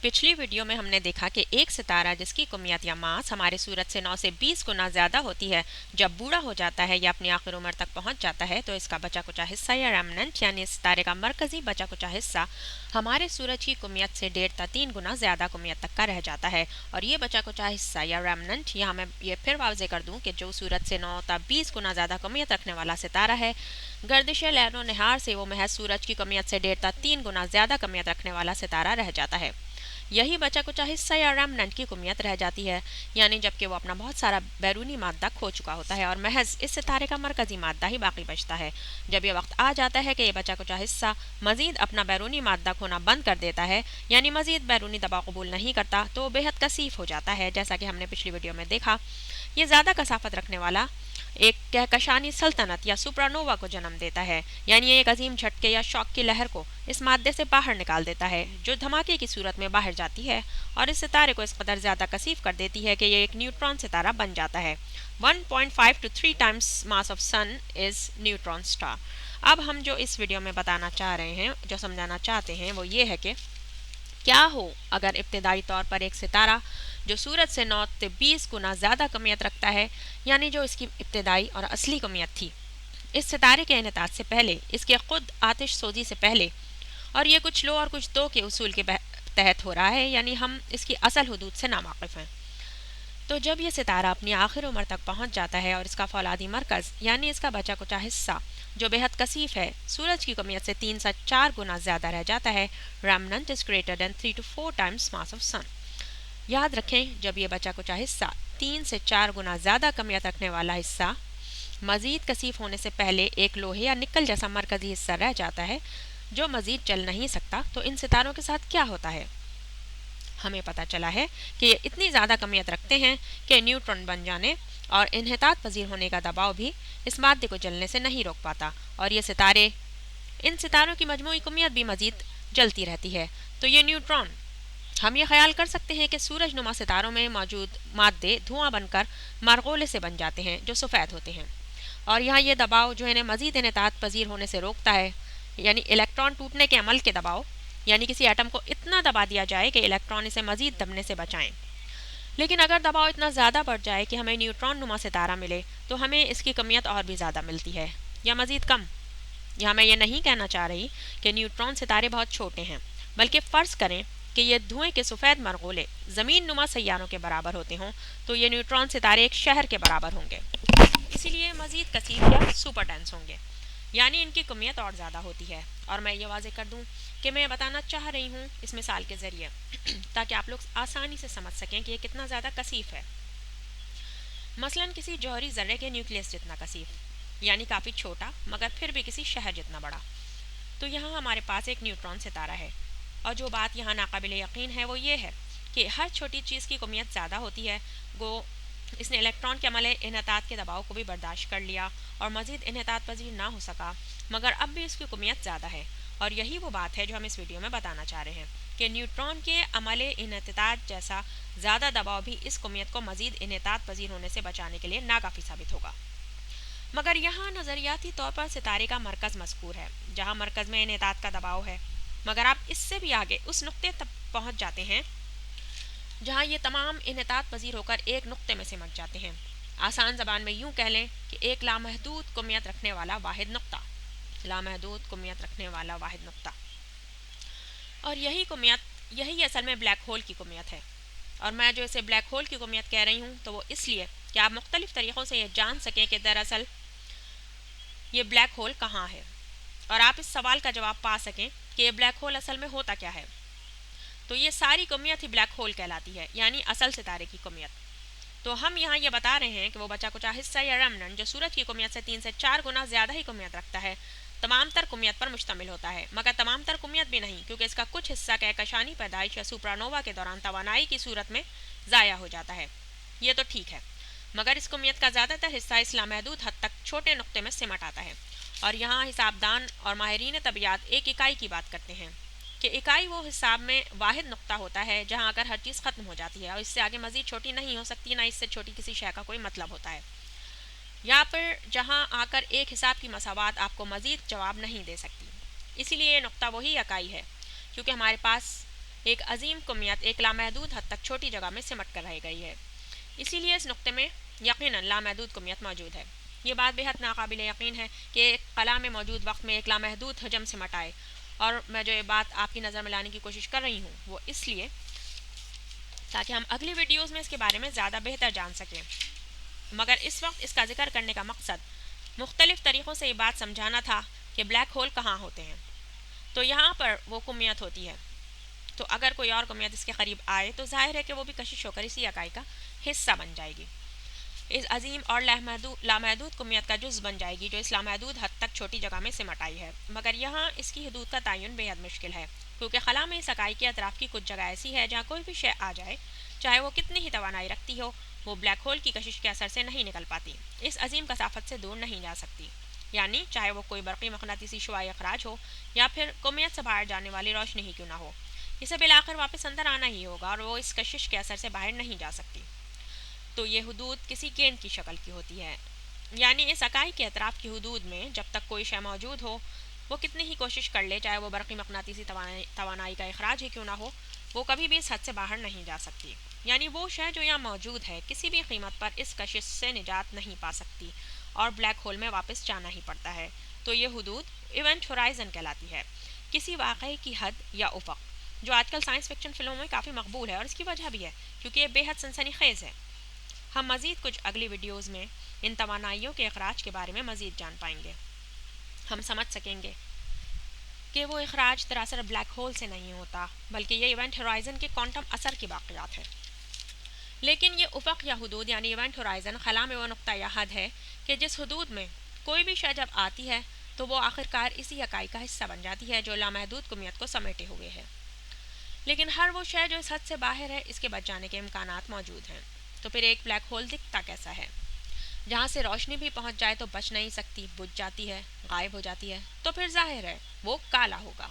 पिछली वीडियो में हमने देखा कि एक सितारा जिसकी कुमियत या मास हमारे सूरज से 9 से 20 गुना ज़्यादा होती है, जब बूढ़ा हो जाता है या अपनी आखिर उम्र तक पहुंच जाता है तो इसका बचा कुचा हिस्सा या रेमनेंट यानी इस सितारे का मरकजी बचा कुचा हिस्सा हमारे सूरज की कुमियत से 1.5 से 3 गुना ज़्यादा कुमियत तक का रह जाता है। और ये बचा कुचा हिस्सा या रेमनेंट, यहाँ मैं ये फिर वाज़े कर दूँ कि जो सूरज से 9 से 20 गुना ज़्यादा कुमियत रखने वाला सितारा है, गर्दिश लहरों नहार से वो महज सूरज की कुमियत से 1.5 से 3 गुना ज़्यादा कुमियत रखने वाला सितारा रह जाता है। यही बचा कुचा हिस्सा या रेमनेंट की कुमियत रह जाती है, यानी जबकि वो अपना बहुत सारा बैरूनी मादा खो चुका होता है और महज इस सितारे का मरकजी मादा ही बाकी बचता है। जब ये वक्त आ जाता है कि ये बचा कुचा हिस्सा मजीद अपना बैरूनी मादा खोना बंद कर देता है, यानी मजीद बैरूनी दबाव कबूल नहीं करता, तो वो बेहद कसीफ हो जाता है। जैसा कि हमने पिछली वीडियो में देखा, ये ज़्यादा कसाफत रखने वाला एक कहकशानी सल्तनत या सुपरानोवा को जन्म देता है, यानी एक अजीम झटके या शॉक की लहर को इस मादे से बाहर निकाल देता है, जो धमाके की सूरत में बाहर जाती है और इस सितारे को इस कदर ज़्यादा कसीफ कर देती है कि ये एक न्यूट्रॉन सितारा बन जाता है। 1.5 to 3 times mass of sun is neutron star. अब हम जो इस वीडियो में बताना चाह रहे हैं, जो समझाना चाहते हैं, वो ये है कि क्या हो अगर इब्तदाई तौर पर एक सितारा जो सूरज से 9 से 20 गुना ज़्यादा कमियत रखता है, यानी जो इसकी इब्तदाई और असली कमियत थी, इस सितारे के इनेताज से पहले, इसके खुद आतिश सोजी से पहले, और ये कुछ लो और कुछ दो के उसूल के तहत हो रहा है, यानी हम इसकी असल हुदूद से नावाकिफ़ हैं। तो जब ये सितारा अपनी आखिर उम्र तक पहुंच जाता है और इसका फौलादी मरकज़ यानी इसका बचा कुचा हिस्सा जो बेहद कसीफ है, सूरज की कमियत से 3 से 4 गुना ज़्यादा रह जाता है, remnant is greater than 3 to 4 times mass of sun. याद रखें, जब ये बचा कुचा हिस्सा 3 से 4 गुना ज़्यादा कमियत रखने वाला हिस्सा मज़ीद कसीफ होने से पहले एक लोहे या निकल जैसा मरकज़ी हिस्सा रह जाता है जो मज़ीद चल नहीं सकता, तो इन सितारों के साथ क्या होता है? हमें पता चला है कि ये इतनी ज़्यादा कमियत रखते हैं कि न्यूट्रॉन बन जाने और इन्हितात पजीर होने का दबाव भी इस मादे को जलने से नहीं रोक पाता, और ये सितारे, इन सितारों की मजमूई कमियत भी मज़ीद जलती रहती है। तो ये न्यूट्रॉन, हम ये ख्याल कर सकते हैं कि सूरज नुमा सितारों में मौजूद मादे धुआं बनकर मारगोले से बन जाते हैं जो सफ़ेद होते हैं, और यहाँ ये दबाव जो इन्हें मज़ीद इन्हितात पजीर होने से रोकता है, यानी इलेक्ट्रॉन टूटने के अमल के दबाव, यानी किसी एटम को इतना दबा दिया जाए कि इलेक्ट्रॉन इसे मज़ीद दबने से बचाएं। लेकिन अगर दबाव इतना ज़्यादा बढ़ जाए कि हमें न्यूट्रॉन नुमा सितारा मिले, तो हमें इसकी कमियत और भी ज़्यादा मिलती है या मज़ीद कम। यहाँ मैं ये नहीं कहना चाह रही कि न्यूट्रॉन सितारे बहुत छोटे हैं, बल्कि फ़र्ज़ करें कि ये धुएं के सफ़ेद मरगोले ज़मीन नुमा सैयारों के बराबर होते हों, तो ये न्यूट्रॉन सितारे एक शहर के बराबर होंगे, इसीलिए मज़ीद कसीफ या सुपर डेंस होंगे, यानी इनकी कमियत और ज़्यादा होती है। और मैं ये वाज़े कर दूँ कि मैं बताना चाह रही हूँ इस मिसाल के ज़रिए ताकि आप लोग आसानी से समझ सकें कि ये कितना ज़्यादा कसीफ है। मसलन किसी जौहरी ज़र्रे के न्यूक्लियस जितना कसीफ, यानी काफ़ी छोटा मगर फिर भी किसी शहर जितना बड़ा। तो यहाँ हमारे पास एक न्यूट्रॉन सितारा है, और जो बात यहाँ नाकाबिल यकीन है वो ये है कि हर छोटी चीज़ की कमियत ज़्यादा होती है। गो इसने इलेक्ट्रॉन के अमले इन्हतात के दबाव को भी बर्दाश्त कर लिया और मज़ीद इन्हतात पजीर ना हो सका, मगर अब भी इसकी कमियत ज़्यादा है। और यही वो बात है जो हम इस वीडियो में बताना चाह रहे हैं कि न्यूट्रॉन के अमले इन्हतात जैसा ज़्यादा दबाव भी इस कमियत को मज़ीद इन्हतात पजीर होने से बचाने के लिए नाकाफ़ी साबित होगा। मगर यहाँ नज़रियाती तौर पर सितारे का मरकज़ मज़कूर है, जहाँ मरकज़ में इन्हतात का दबाव है, मगर आप इससे भी आगे उस नुक्ते तक पहुँच जाते हैं जहाँ ये तमाम इन्हतात पजीर होकर एक नुक्ते में सिमट जाते हैं। आसान ज़बान में यूँ कह लें कि एक लामहदूद कमियत रखने वाला वाहिद नुक्ता, लामहदूद कमियत रखने वाला वाहिद नुक्ता। और यही कमियत, यही असल में ब्लैक होल की कमियत है। और मैं जो इसे ब्लैक होल की कमियत कह रही हूँ तो वो इसलिए कि आप मुख्तलिफ़ तरीक़ों से ये जान सकें कि दरअसल ये ब्लैक होल कहाँ है, और आप इस सवाल का जवाब पा सकें कि ये ब्लैक होल असल में होता क्या है। तो ये सारी कमियत ही ब्लैक होल कहलाती है, यानी असल सितारे की कमियत। तो हम यहाँ ये बता रहे हैं कि वो बचा कुचा हिस्सा या रेमनेंट जो सूरज की कमियत से 3 से 4 गुना ज़्यादा ही कमियत रखता है, तमाम तर कमियत पर मुश्तमिल होता है, मगर तमाम तर कमियत भी नहीं, क्योंकि इसका कुछ हिस्सा कहकशानी पैदाइश या सुपरानोवा के दौरान तवानाई की सूरत में ज़ाया हो जाता है। ये तो ठीक है, मगर इस कमियत का ज़्यादातर हिस्सा इस लामहदूद हद तक छोटे नुक्ते में सिमट आता है। और यहाँ हिसाबदान और माहिरीन तबियात एक इकाई की बात करते हैं कि इकाई वो हिसाब में वाहिद नुक्ता होता है जहाँ आकर हर चीज़ ख़त्म हो जाती है और इससे आगे मज़ीद छोटी नहीं हो सकती, ना इससे छोटी किसी शय का कोई मतलब होता है। यहाँ पर जहाँ आकर एक हिसाब की मसावात आपको मज़ीद जवाब नहीं दे सकती, इसीलिए ये नुक्ता वही इकाई है, क्योंकि हमारे पास ایک عظیم کمیت ایک لامحدود حد تک چھوٹی جگہ میں سمٹ کر رہ گئی ہے، اسی لیے اس نقطے میں یقیناً لامحدود کمیت موجود ہے۔ یہ بات بےحد ناقابل یقین ہے کہ ایک خلا میں موجود وقت میں ایک لامحدود حجم سمٹ آئے، اور میں جو یہ بات آپ کی نظر میں لانے کی کوشش کر رہی ہوں وہ اس لیے تاکہ ہم اگلی ویڈیوز میں اس کے بارے میں زیادہ بہتر جان سکیں، مگر اس وقت اس کا ذکر کرنے کا مقصد مختلف طریقوں سے یہ بات سمجھانا تھا کہ بلیک ہول کہاں ہوتے ہیں۔ تو یہاں پر وہ کمیت ہوتی ہے، تو اگر کوئی اور کمیت اس کے قریب آئے تو ظاہر ہے کہ وہ بھی کشش ہو کر اسی اکائی کا حصہ بن جائے گی، اس عظیم اور لامحدود کمیت کا جز بن جائے گی جو اس لامحدود حد تک چھوٹی جگہ میں سمٹ آئی ہے۔ مگر یہاں اس کی حدود کا تعین بے حد مشکل ہے، کیونکہ خلا میں اس اکائی کے اطراف کی کچھ جگہ ایسی ہے جہاں کوئی بھی شے آ جائے، چاہے وہ کتنی ہی توانائی رکھتی ہو، وہ بلیک ہول کی کشش کے اثر سے نہیں نکل پاتی، اس عظیم کثافت سے دور نہیں جا سکتی، یعنی چاہے وہ کوئی برقی مقناطیسی شعاعی اخراج ہو یا پھر کمیت سے باہر جانے والی روشنی ہی کیوں نہ ہو، اسے بالآخر واپس اندر آنا ہی ہوگا اور وہ اس کشش کے اثر سے باہر نہیں جا سکتی۔ تو یہ حدود کسی گیند کی شکل کی ہوتی ہے، یعنی اس اکائی کے اطراف کی حدود میں جب تک کوئی شے موجود ہو، وہ کتنی ہی کوشش کر لے، چاہے وہ برقی مقناطیسی توانائی کا اخراج ہی کیوں نہ ہو، وہ کبھی بھی اس حد سے باہر نہیں جا سکتی، یعنی وہ شے جو یہاں موجود ہے کسی بھی قیمت پر اس کشش سے نجات نہیں پا سکتی اور بلیک ہول میں واپس جانا ہی پڑتا ہے۔ تو یہ حدود ایونٹ ہورائزن کہلاتی ہے، کسی واقعے کی حد یا افق، جو آج کل سائنس فکشن فلموں میں کافی مقبول ہے، اور اس کی وجہ بھی ہے کیونکہ یہ بے حد سنسنی خیز ہے۔ ہم مزید کچھ اگلی ویڈیوز میں ان توانائیوں کے اخراج کے بارے میں مزید جان پائیں گے، ہم سمجھ سکیں گے کہ وہ اخراج دراصل بلیک ہول سے نہیں ہوتا بلکہ یہ ایونٹ ہورائزن کے کوانٹم اثر کی باقیات ہے۔ لیکن یہ افق یا حدود یعنی ایونٹ ہورائزن خلا میں وہ نقطہ یا حد ہے کہ جس حدود میں کوئی بھی شے جب آتی ہے تو وہ آخرکار اسی اکائی کا حصہ بن جاتی ہے جو لامحدود کمیت کو سمیٹے ہوئے ہے۔ لیکن ہر وہ شے جو اس حد سے باہر ہے، اس کے بچ جانے کے امکانات موجود ہیں۔ تو پھر ایک بلیک ہول دکھتا کیسا ہے؟ جہاں سے روشنی بھی پہنچ جائے تو بچ نہیں سکتی، بجھ جاتی ہے، غائب ہو جاتی ہے، تو پھر ظاہر ہے وہ کالا ہوگا،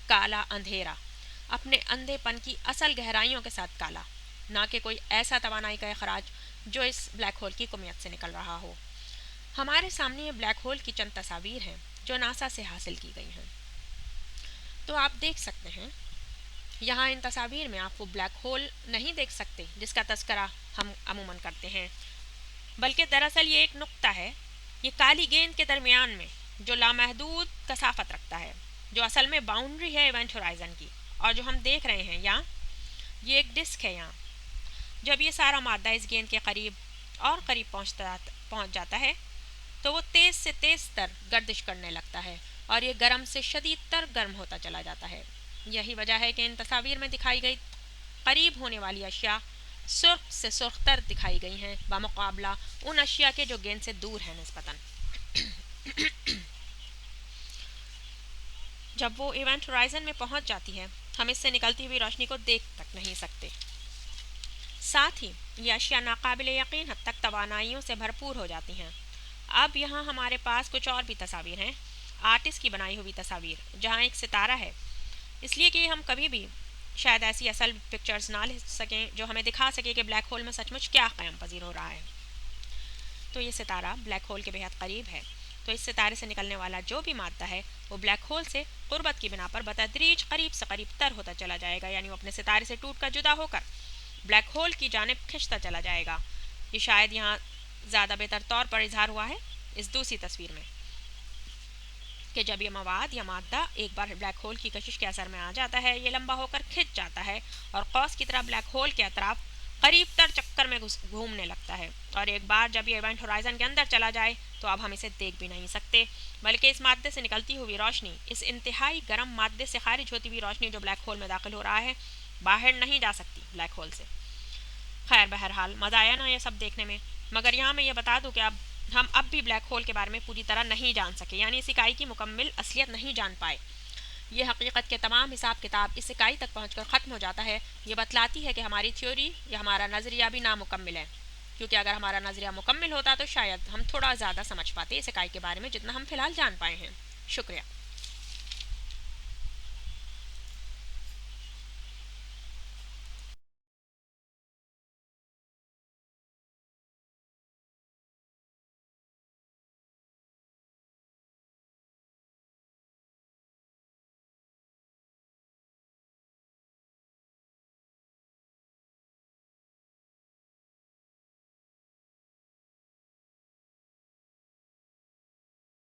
کالا اندھیرا، اپنے اندھے پن کی اصل گہرائیوں کے ساتھ کالا، نہ کہ کوئی ایسا توانائی کا اخراج جو اس بلیک ہول کی کمیت سے نکل رہا ہو۔ ہمارے سامنے یہ بلیک ہول کی چند تصاویر ہیں جو ناسا سے حاصل کی گئی ہیں، تو آپ دیکھ سکتے ہیں یہاں ان تصاویر میں آپ وہ بلیک ہول نہیں دیکھ سکتے جس کا تذکرہ ہم عموماً کرتے ہیں، بلکہ دراصل یہ ایک نقطہ ہے، یہ کالی گیند کے درمیان میں جو لامحدود کثافت رکھتا ہے، جو اصل میں باؤنڈری ہے ایونٹ ہورائزن کی، اور جو ہم دیکھ رہے ہیں یہاں یہ ایک ڈسک ہے۔ یہاں جب یہ سارا مادہ اس گیند کے قریب اور قریب پہنچ جاتا ہے تو وہ تیز سے تیز تر گردش کرنے لگتا ہے اور یہ گرم سے شدید تر گرم ہوتا چلا جاتا ہے۔ یہی وجہ ہے کہ ان تصاویر میں دکھائی گئی قریب ہونے والی اشیاء سرخ سے سرخ تر دکھائی گئی ہیں بمقابلہ ان اشیاء کے جو گیند سے دور ہیں نسبتاً۔ جب وہ ایونٹ ہورائزن میں پہنچ جاتی ہے ہم اس سے نکلتی ہوئی روشنی کو دیکھ تک نہیں سکتے، ساتھ ہی یہ اشیاء ناقابل یقین حد تک توانائیوں سے بھرپور ہو جاتی ہیں۔ اب یہاں ہمارے پاس کچھ اور بھی تصاویر ہیں، آرٹسٹ کی بنائی ہوئی تصاویر، جہاں ایک ستارہ ہے، اس لیے کہ ہم کبھی بھی شاید ایسی اصل پکچرز نہ لے سکیں جو ہمیں دکھا سکے کہ بلیک ہول میں سچ مچ کیا قیام پذیر ہو رہا ہے۔ تو یہ ستارہ بلیک ہول کے بہت قریب ہے، تو اس ستارے سے نکلنے والا جو بھی مادہ ہے وہ بلیک ہول سے قربت کی بنا پر بتدریج قریب سے قریب تر ہوتا چلا جائے گا، یعنی وہ اپنے ستارے سے ٹوٹ کر جدا ہو کر بلیک ہول کی جانب کھنچتا چلا جائے گا۔ یہ شاید یہاں زیادہ بہتر طور پر اظہار ہوا ہے اس دوسری تصویر میں، کہ جب یہ مواد یا مادہ ایک بار بلیک ہول کی کشش کے اثر میں آ جاتا ہے یہ لمبا ہو کر کھنچ جاتا ہے اور قوس کی طرح بلیک ہول کے اطراف قریب تر چکر میں گھومنے لگتا ہے، اور ایک بار جب یہ ایونٹ ہورائزن کے اندر چلا جائے تو اب ہم اسے دیکھ بھی نہیں سکتے، بلکہ اس مادے سے نکلتی ہوئی روشنی، اس انتہائی گرم مادے سے خارج ہوتی ہوئی روشنی جو بلیک ہول میں داخل ہو رہا ہے، باہر نہیں جا سکتی بلیک ہول سے۔ خیر بہرحال مزہ آیا نا یہ سب دیکھنے میں، مگر یہاں میں یہ بتا دوں کہ ہم اب بھی بلیک ہول کے بارے میں پوری طرح نہیں جان سکے، یعنی اس اکائی کی مکمل اصلیت نہیں جان پائے۔ یہ حقیقت کے تمام حساب کتاب اس اکائی تک پہنچ کر ختم ہو جاتا ہے، یہ بتلاتی ہے کہ ہماری تھیوری یا ہمارا نظریہ بھی نامکمل ہے، کیونکہ اگر ہمارا نظریہ مکمل ہوتا تو شاید ہم تھوڑا زیادہ سمجھ پاتے اس اکائی کے بارے میں جتنا ہم فی الحال جان پائے ہیں۔ شکریہ۔